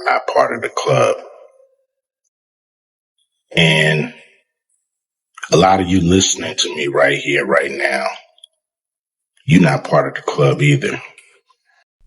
I'm not part of the club. And a lot of you listening to me right here, right now, you're not part of the club either.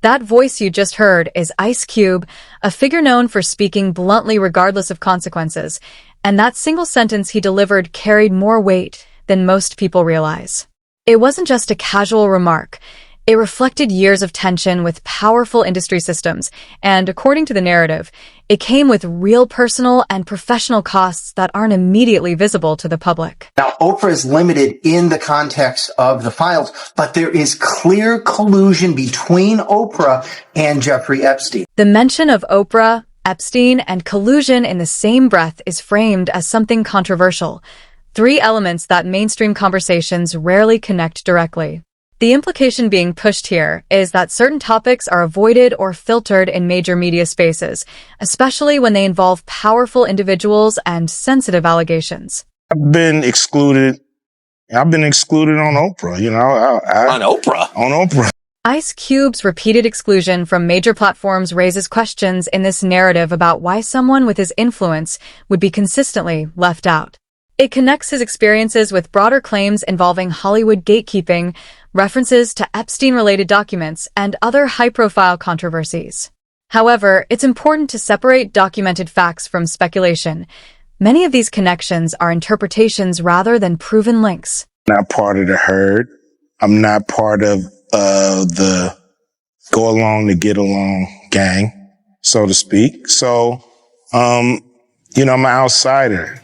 That voice you just heard is Ice Cube, a figure known for speaking bluntly regardless of consequences, and that single sentence he delivered carried more weight than most people realize. It wasn't just a casual remark. It reflected years of tension with powerful industry systems, and according to the narrative, it came with real personal and professional costs that aren't immediately visible to the public. Now, Oprah is limited in the context of the files, but there is clear collusion between Oprah and Jeffrey Epstein. The mention of Oprah, Epstein, and collusion in the same breath is framed as something controversial, three elements that mainstream conversations rarely connect directly. The implication being pushed here is that certain topics are avoided or filtered in major media spaces, especially when they involve powerful individuals and sensitive allegations. I've been excluded on Oprah, On Oprah? On Oprah. Ice Cube's repeated exclusion from major platforms raises questions in this narrative about why someone with his influence would be consistently left out. It connects his experiences with broader claims involving Hollywood gatekeeping, references to Epstein-related documents, and other high-profile controversies. However, it's important to separate documented facts from speculation. Many of these connections are interpretations rather than proven links. I'm not part of the herd. I'm not part of the go along to get along gang, so to speak. So, I'm an outsider.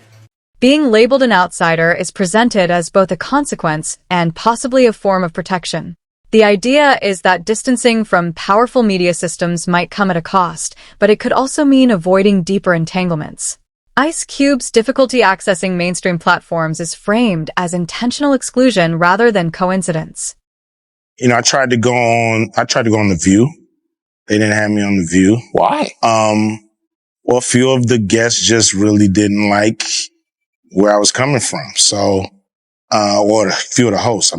Being labeled an outsider is presented as both a consequence and possibly a form of protection. The idea is that distancing from powerful media systems might come at a cost, but it could also mean avoiding deeper entanglements. Ice Cube's difficulty accessing mainstream platforms is framed as intentional exclusion rather than coincidence. I tried to go on The View. They didn't have me on The View. Why? Well, a few of the guests just really didn't like where I was coming from. So, or a few of the hosts,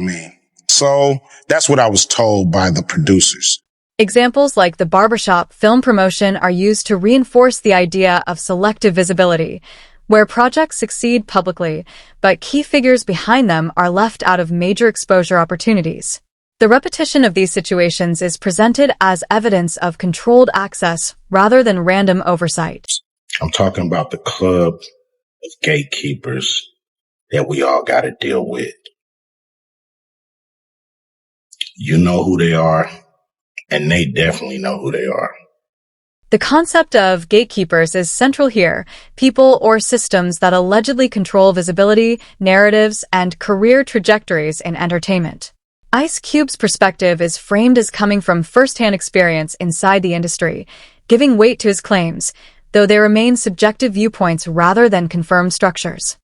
So that's what I was told by the producers. Examples like the barbershop film promotion are used to reinforce the idea of selective visibility, where projects succeed publicly, but key figures behind them are left out of major exposure opportunities. The repetition of these situations is presented as evidence of controlled access rather than random oversight. I'm talking about the club of gatekeepers that we all got to deal with. You know who they are, and they definitely know who they are. The concept of gatekeepers is central here, people or systems that allegedly control visibility, narratives, and career trajectories in entertainment. Ice Cube's perspective is framed as coming from first-hand experience inside the industry, giving weight to his claims, though they remain subjective viewpoints rather than confirmed structures.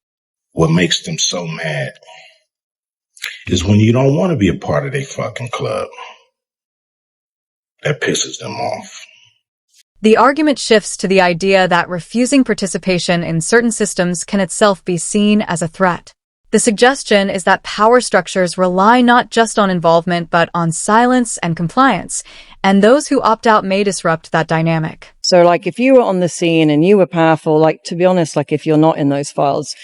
What makes them so mad is when you don't want to be a part of their fucking club. That pisses them off. The argument shifts to the idea that refusing participation in certain systems can itself be seen as a threat. The suggestion is that power structures rely not just on involvement but on silence and compliance, and those who opt out may disrupt that dynamic. So if you were on the scene and you were powerful, to be honest, if you're not in those files,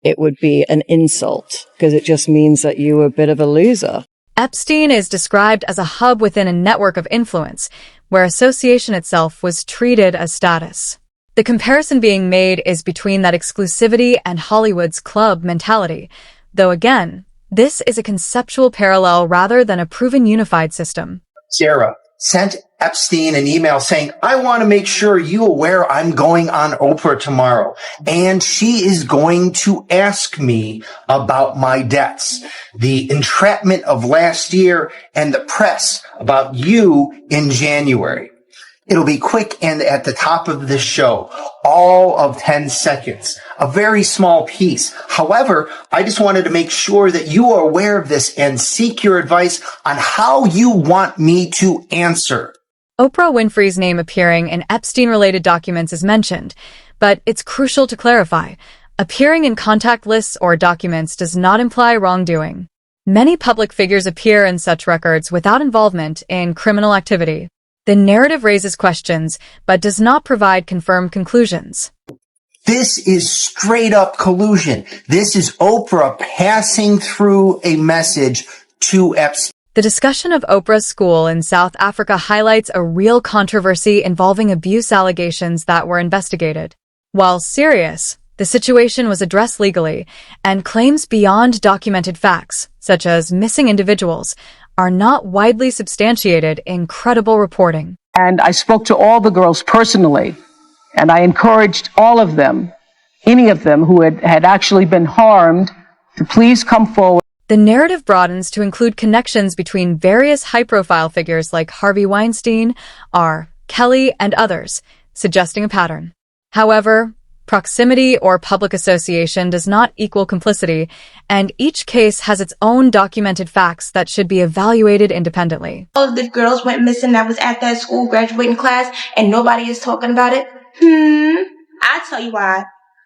it would be an insult because it just means that you were a bit of a loser. Epstein is described as a hub within a network of influence, where association itself was treated as status. The comparison being made is between that exclusivity and Hollywood's club mentality, though again, this is a conceptual parallel rather than a proven unified system. Sarah sent Epstein an email saying, I want to make sure you're aware I'm going on Oprah tomorrow. And she is going to ask me about my debts, the entrapment of last year, and the press about you in January. It'll be quick and at the top of the show, all of 10 seconds, a very small piece. However, I just wanted to make sure that you are aware of this and seek your advice on how you want me to answer. Oprah Winfrey's name appearing in Epstein-related documents is mentioned, but it's crucial to clarify. Appearing in contact lists or documents does not imply wrongdoing. Many public figures appear in such records without involvement in criminal activity. The narrative raises questions, but does not provide confirmed conclusions. This is straight up collusion. This is Oprah passing through a message to Epstein. The discussion of Oprah's school in South Africa highlights a real controversy involving abuse allegations that were investigated. While serious, the situation was addressed legally, and claims beyond documented facts, such as missing individuals, are not widely substantiated in credible reporting. And I spoke to all the girls personally, and I encouraged all of them, any of them who had actually been harmed, to please come forward. The narrative broadens to include connections between various high-profile figures like Harvey Weinstein, R. Kelly, and others, suggesting a pattern. However, proximity or public association does not equal complicity, and each case has its own documented facts that should be evaluated independently. All of the girls went missing that was at that school graduating class, and nobody is talking about it. I'll tell you why.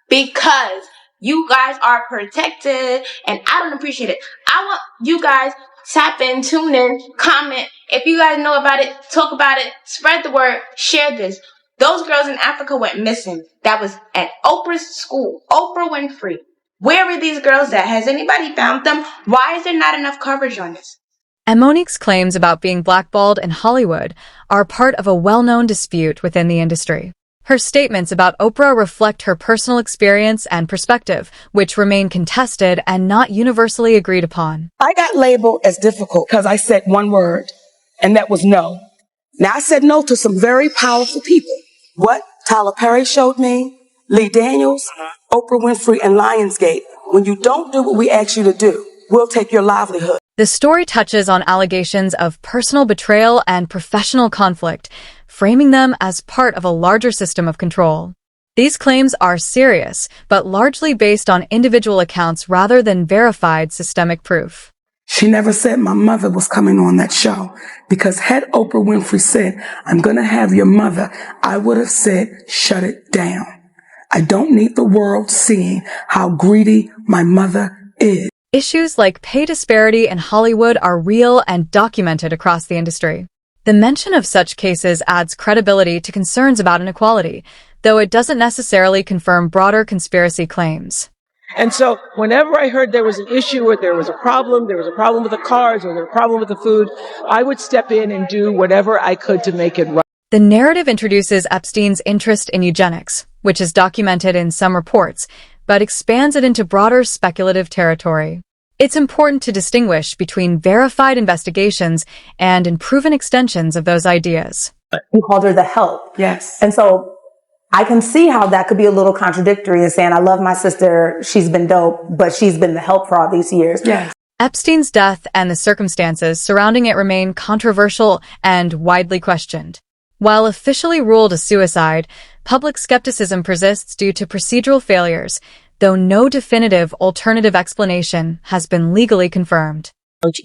Because you guys are protected, and I don't appreciate it. I want you guys tap in, tune in, comment. If you guys know about it, talk about it, spread the word, share this. Those girls in Africa went missing. That was at Oprah's school, Oprah Winfrey. Where were these girls at? Has anybody found them? Why is there not enough coverage on this? And Monique's claims about being blackballed in Hollywood are part of a well-known dispute within the industry. Her statements about Oprah reflect her personal experience and perspective, which remain contested and not universally agreed upon. I got labeled as difficult because I said one word, and that was no. Now, I said no to some very powerful people. What Tyler Perry showed me, Lee Daniels, Oprah Winfrey, and Lionsgate. When you don't do what we ask you to do, we'll take your livelihood. The story touches on allegations of personal betrayal and professional conflict, framing them as part of a larger system of control. These claims are serious, but largely based on individual accounts rather than verified systemic proof. She never said my mother was coming on that show, because had Oprah Winfrey said, I'm going to have your mother, I would have said, shut it down. I don't need the world seeing how greedy my mother is. Issues like pay disparity in Hollywood are real and documented across the industry. The mention of such cases adds credibility to concerns about inequality, though it doesn't necessarily confirm broader conspiracy claims. And so whenever I heard there was an issue or there was a problem with the cars or there was a problem with the food, I would step in and do whatever I could to make it right. The narrative introduces Epstein's interest in eugenics, which is documented in some reports, but expands it into broader speculative territory. It's important to distinguish between verified investigations and unproven extensions of those ideas. You called her the help. Yes. And so I can see how that could be a little contradictory in saying, I love my sister, she's been dope, but she's been the help for all these years. Yes. Epstein's death and the circumstances surrounding it remain controversial and widely questioned. While officially ruled a suicide, public skepticism persists due to procedural failures, though no definitive alternative explanation has been legally confirmed.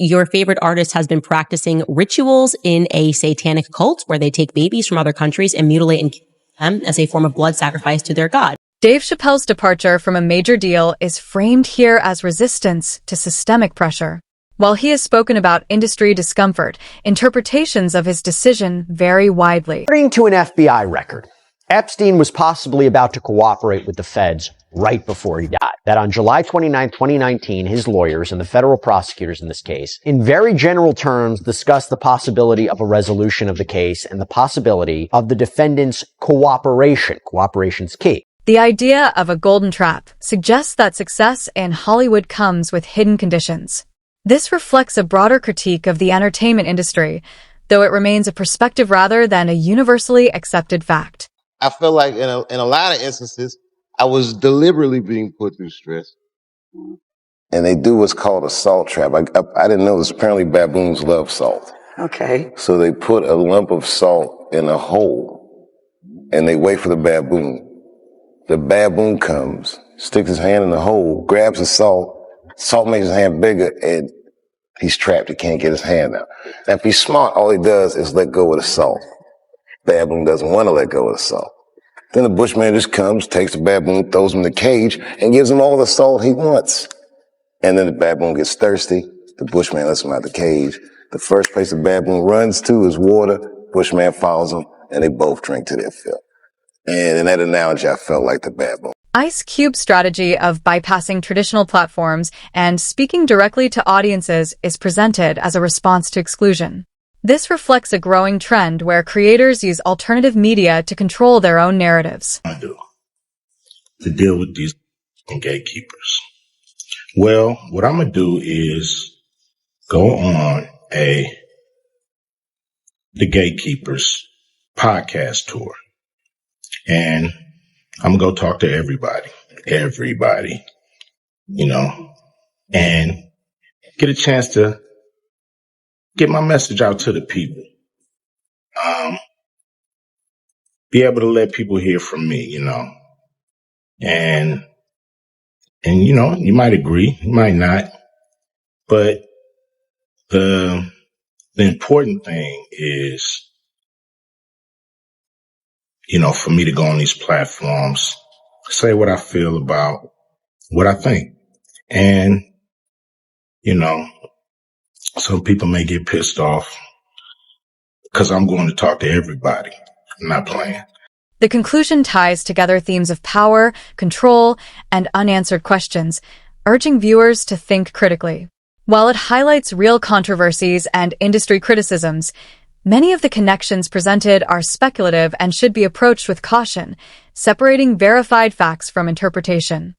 Your favorite artist has been practicing rituals in a satanic cult where they take babies from other countries and mutilate and kill them as a form of blood sacrifice to their god. Dave Chappelle's departure from a major deal is framed here as resistance to systemic pressure. While he has spoken about industry discomfort, interpretations of his decision vary widely. According to an FBI record, Epstein was possibly about to cooperate with the feds right before he died. That on July 29, 2019, his lawyers and the federal prosecutors in this case, in very general terms, discussed the possibility of a resolution of the case and the possibility of the defendant's cooperation. Cooperation's key. The idea of a golden trap suggests that success in Hollywood comes with hidden conditions. This reflects a broader critique of the entertainment industry, though it remains a perspective rather than a universally accepted fact. I feel like in a lot of instances, I was deliberately being put through stress. And they do what's called a salt trap. I didn't know this. Apparently baboons love salt. Okay. So they put a lump of salt in a hole and they wait for the baboon. The baboon comes, sticks his hand in the hole, grabs the salt. Salt makes his hand bigger and he's trapped. He can't get his hand out. Now, if he's smart, all he does is let go of the salt. Baboon doesn't want to let go of the salt. Then the bushman just comes, takes the baboon, throws him in the cage, and gives him all the salt he wants. And then the baboon gets thirsty. The bushman lets him out the cage. The first place the baboon runs to is water. Bushman follows him, and they both drink to their fill. And in that analogy, I felt like the baboon. Ice Cube's strategy of bypassing traditional platforms and speaking directly to audiences is presented as a response to exclusion. This reflects a growing trend where creators use alternative media to control their own narratives. I do to deal with these gatekeepers. Well, what I'm going to do is go on the Gatekeepers podcast tour. And I'm going to go talk to everybody, and get a chance to get my message out to the people. Be able to let people hear from me, and you might agree, you might not, but the important thing is, for me to go on these platforms, say what I feel about what I think. And, some people may get pissed off because I'm going to talk to everybody. I'm not playing. The conclusion ties together themes of power, control, and unanswered questions, urging viewers to think critically. While it highlights real controversies and industry criticisms, many of the connections presented are speculative and should be approached with caution, separating verified facts from interpretation.